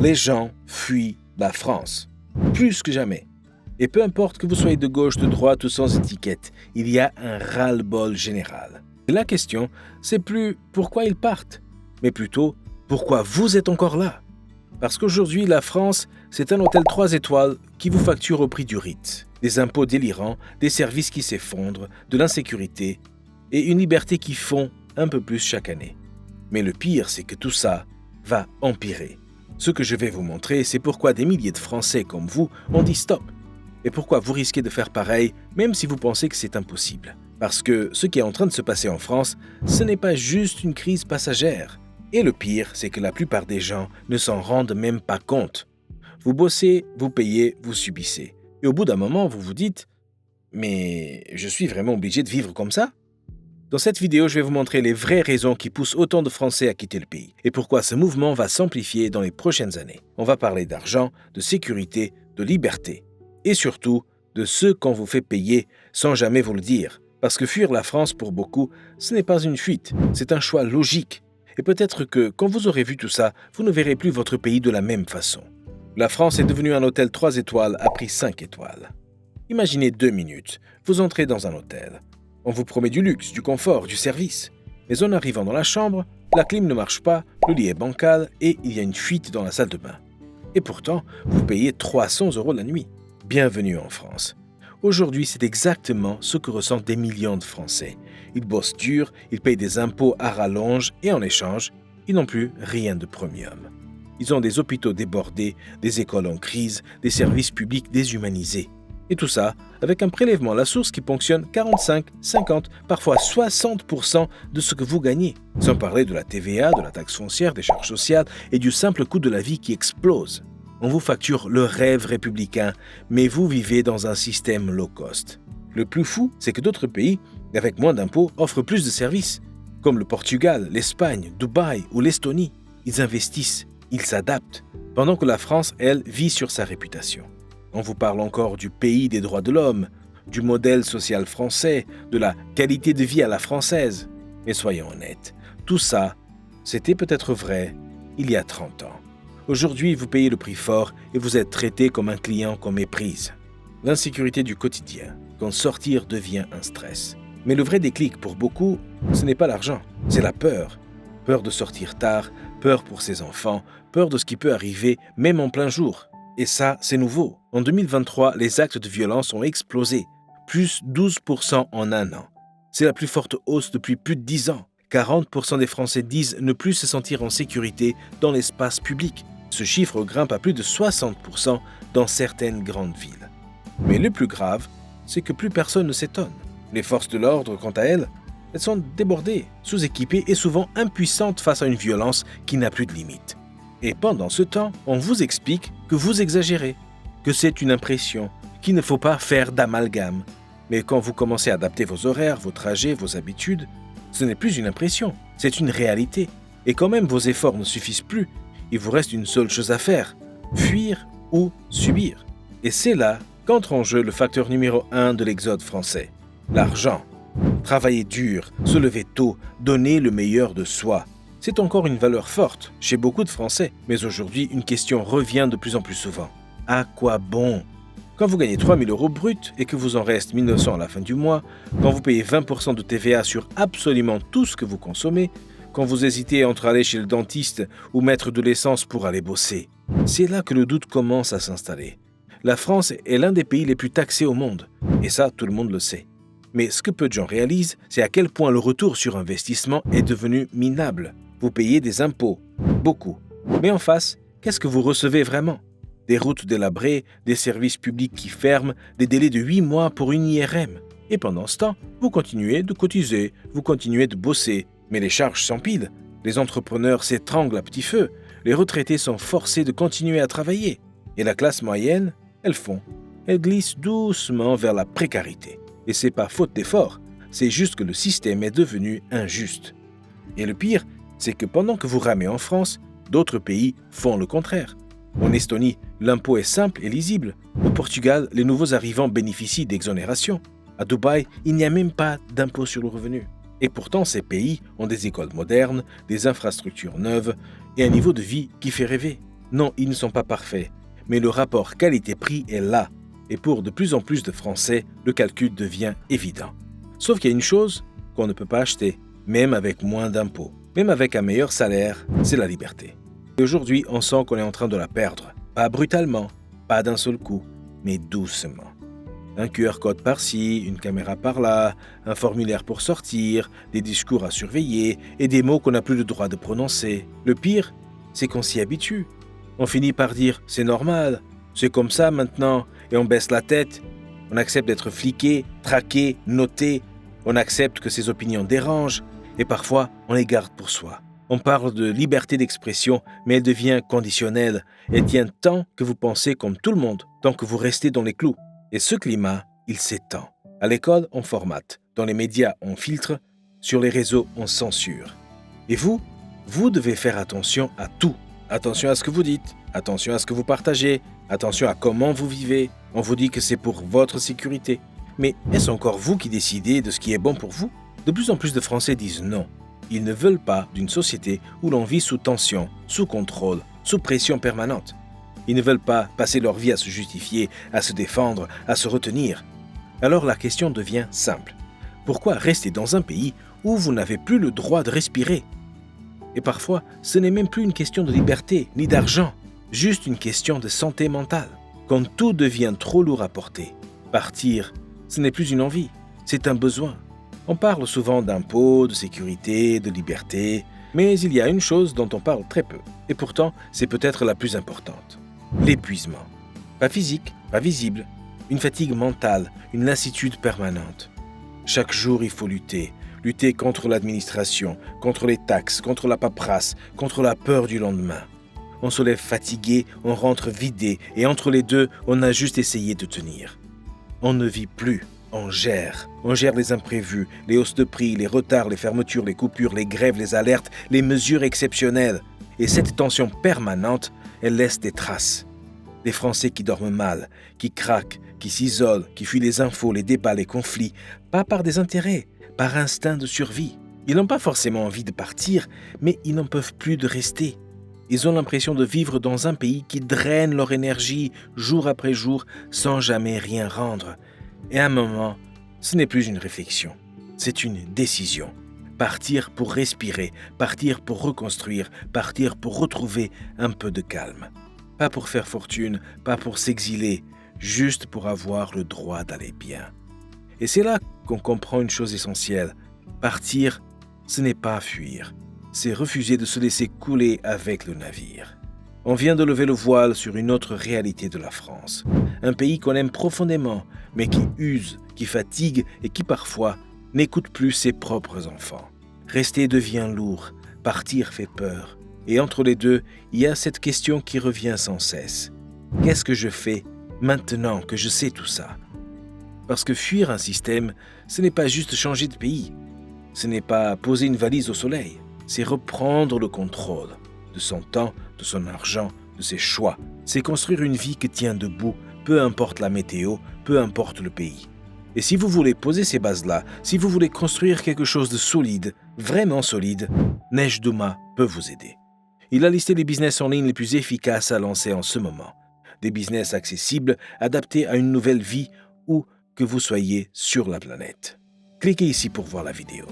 Les gens fuient la France, plus que jamais. Et peu importe que vous soyez de gauche, de droite ou sans étiquette, il y a un ras-le-bol général. Et la question, c'est plus pourquoi ils partent, mais plutôt pourquoi vous êtes encore là. Parce qu'aujourd'hui, la France, c'est un hôtel 3 étoiles qui vous facture au prix du Ritz. Des impôts délirants, des services qui s'effondrent, de l'insécurité et une liberté qui fond un peu plus chaque année. Mais le pire, c'est que tout ça va empirer. Ce que je vais vous montrer, c'est pourquoi des milliers de Français comme vous ont dit stop. Et pourquoi vous risquez de faire pareil, même si vous pensez que c'est impossible. Parce que ce qui est en train de se passer en France, ce n'est pas juste une crise passagère. Et le pire, c'est que la plupart des gens ne s'en rendent même pas compte. Vous bossez, vous payez, vous subissez. Et au bout d'un moment, vous vous dites « Mais je suis vraiment obligé de vivre comme ça ?» Dans cette vidéo, je vais vous montrer les vraies raisons qui poussent autant de Français à quitter le pays et pourquoi ce mouvement va s'amplifier dans les prochaines années. On va parler d'argent, de sécurité, de liberté et surtout de ce qu'on vous fait payer sans jamais vous le dire. Parce que fuir la France, pour beaucoup, ce n'est pas une fuite, c'est un choix logique. Et peut-être que, quand vous aurez vu tout ça, vous ne verrez plus votre pays de la même façon. La France est devenue un hôtel 3 étoiles à prix 5 étoiles. Imaginez 2 minutes, vous entrez dans un hôtel. On vous promet du luxe, du confort, du service. Mais en arrivant dans la chambre, la clim ne marche pas, le lit est bancal et il y a une fuite dans la salle de bain. Et pourtant, vous payez 300 € la nuit. Bienvenue en France. Aujourd'hui, c'est exactement ce que ressentent des millions de Français. Ils bossent dur, ils payent des impôts à rallonge et en échange, ils n'ont plus rien de premium. Ils ont des hôpitaux débordés, des écoles en crise, des services publics déshumanisés. Et tout ça avec un prélèvement à la source qui ponctionne 45, 50, parfois 60% de ce que vous gagnez. Sans parler de la TVA, de la taxe foncière, des charges sociales et du simple coût de la vie qui explose. On vous facture le rêve républicain, mais vous vivez dans un système low cost. Le plus fou, c'est que d'autres pays, avec moins d'impôts, offrent plus de services, comme le Portugal, l'Espagne, Dubaï ou l'Estonie. Ils investissent, ils s'adaptent, pendant que la France, elle, vit sur sa réputation. On vous parle encore du pays des droits de l'homme, du modèle social français, de la qualité de vie à la française. Mais soyons honnêtes, tout ça, c'était peut-être vrai il y a 30 ans. Aujourd'hui, vous payez le prix fort et vous êtes traité comme un client qu'on méprise. L'insécurité du quotidien, quand sortir devient un stress. Mais le vrai déclic pour beaucoup, ce n'est pas l'argent, c'est la peur. Peur de sortir tard, peur pour ses enfants, peur de ce qui peut arriver même en plein jour. Et ça, c'est nouveau. En 2023, les actes de violence ont explosé, plus 12% en un an. C'est la plus forte hausse depuis plus de 10 ans. 40% des Français disent ne plus se sentir en sécurité dans l'espace public. Ce chiffre grimpe à plus de 60% dans certaines grandes villes. Mais le plus grave, c'est que plus personne ne s'étonne. Les forces de l'ordre, quant à elles sont débordées, sous-équipées et souvent impuissantes face à une violence qui n'a plus de limite. Et pendant ce temps, on vous explique que vous exagérez, que c'est une impression, qu'il ne faut pas faire d'amalgame. Mais quand vous commencez à adapter vos horaires, vos trajets, vos habitudes, ce n'est plus une impression, c'est une réalité. Et quand même vos efforts ne suffisent plus, il vous reste une seule chose à faire, fuir ou subir. Et c'est là qu'entre en jeu le facteur numéro 1 de l'exode français, l'argent. Travailler dur, se lever tôt, donner le meilleur de soi. C'est encore une valeur forte chez beaucoup de Français, mais aujourd'hui, une question revient de plus en plus souvent. À quoi bon ? Quand vous gagnez 3 000 € brut et que vous en reste 1 900 à la fin du mois, quand vous payez 20% de TVA sur absolument tout ce que vous consommez, quand vous hésitez entre aller chez le dentiste ou mettre de l'essence pour aller bosser, c'est là que le doute commence à s'installer. La France est l'un des pays les plus taxés au monde, et ça, tout le monde le sait. Mais ce que peu de gens réalisent, c'est à quel point le retour sur investissement est devenu minable. Vous payez des impôts, beaucoup. Mais en face, qu'est-ce que vous recevez vraiment ? Des routes délabrées, des services publics qui ferment, des délais de 8 mois pour une IRM. Et pendant ce temps, vous continuez de cotiser, vous continuez de bosser. Mais les charges s'empilent, les entrepreneurs s'étranglent à petit feu, les retraités sont forcés de continuer à travailler. Et la classe moyenne, elle glisse doucement vers la précarité. Et c'est pas faute d'effort, c'est juste que le système est devenu injuste. Et le pire, c'est que pendant que vous ramez en France, d'autres pays font le contraire. En Estonie, l'impôt est simple et lisible. Au Portugal, les nouveaux arrivants bénéficient d'exonérations. À Dubaï, il n'y a même pas d'impôt sur le revenu. Et pourtant, ces pays ont des écoles modernes, des infrastructures neuves et un niveau de vie qui fait rêver. Non, ils ne sont pas parfaits, mais le rapport qualité-prix est là. Et pour de plus en plus de Français, le calcul devient évident. Sauf qu'il y a une chose qu'on ne peut pas acheter, même avec moins d'impôts, même avec un meilleur salaire, c'est la liberté. Et aujourd'hui, on sent qu'on est en train de la perdre. Pas brutalement, pas d'un seul coup, mais doucement. Un QR code par-ci, une caméra par-là, un formulaire pour sortir, des discours à surveiller et des mots qu'on n'a plus le droit de prononcer. Le pire, c'est qu'on s'y habitue. On finit par dire « c'est normal, c'est comme ça maintenant » et on baisse la tête. On accepte d'être fliqué, traqué, noté. On accepte que ses opinions dérangent et parfois on les garde pour soi. On parle de liberté d'expression, mais elle devient conditionnelle. Elle tient tant que vous pensez comme tout le monde, tant que vous restez dans les clous. Et ce climat, il s'étend. À l'école, on formate. Dans les médias, on filtre. Sur les réseaux, on censure. Et vous devez faire attention à tout. Attention à ce que vous dites, attention à ce que vous partagez, attention à comment vous vivez. On vous dit que c'est pour votre sécurité. Mais est-ce encore vous qui décidez de ce qui est bon pour vous? De plus en plus de Français disent non. Ils ne veulent pas d'une société où l'on vit sous tension, sous contrôle, sous pression permanente. Ils ne veulent pas passer leur vie à se justifier, à se défendre, à se retenir. Alors la question devient simple. Pourquoi rester dans un pays où vous n'avez plus le droit de respirer? Et parfois, ce n'est même plus une question de liberté, ni d'argent, juste une question de santé mentale. Quand tout devient trop lourd à porter, partir, ce n'est plus une envie, c'est un besoin. On parle souvent d'impôts, de sécurité, de liberté, mais il y a une chose dont on parle très peu, et pourtant c'est peut-être la plus importante. L'épuisement. Pas physique, pas visible, une fatigue mentale, une lassitude permanente. Chaque jour, il faut lutter contre l'administration, contre les taxes, contre la paperasse, contre la peur du lendemain. On se lève fatigué, on rentre vidé, et entre les deux, on a juste essayé de tenir. On ne vit plus, on gère. On gère les imprévus, les hausses de prix, les retards, les fermetures, les coupures, les grèves, les alertes, les mesures exceptionnelles. Et cette tension permanente, elle laisse des traces. Des Français qui dorment mal, qui craquent, qui s'isolent, qui fuient les infos, les débats, les conflits, pas par des intérêts, par instinct de survie. Ils n'ont pas forcément envie de partir, mais ils n'en peuvent plus de rester. Ils ont l'impression de vivre dans un pays qui draine leur énergie jour après jour sans jamais rien rendre. Et à un moment, ce n'est plus une réflexion, c'est une décision. Partir pour respirer, partir pour reconstruire, partir pour retrouver un peu de calme. Pas pour faire fortune, pas pour s'exiler, juste pour avoir le droit d'aller bien. Et c'est là qu'on comprend une chose essentielle. Partir, ce n'est pas fuir, c'est refuser de se laisser couler avec le navire. On vient de lever le voile sur une autre réalité de la France. Un pays qu'on aime profondément, mais qui use, qui fatigue et qui parfois n'écoute plus ses propres enfants. Rester devient lourd, partir fait peur. Et entre les deux, il y a cette question qui revient sans cesse. Qu'est-ce que je fais maintenant que je sais tout ça? Parce que fuir un système, ce n'est pas juste changer de pays. Ce n'est pas poser une valise au soleil. C'est reprendre le contrôle de son temps, de son argent, de ses choix. C'est construire une vie qui tient debout, peu importe la météo, peu importe le pays. Et si vous voulez poser ces bases-là, si vous voulez construire quelque chose de solide, vraiment solide, Neige Douma peut vous aider. Il a listé les business en ligne les plus efficaces à lancer en ce moment. Des business accessibles, adaptés à une nouvelle vie où que vous soyez sur la planète. Cliquez ici pour voir la vidéo.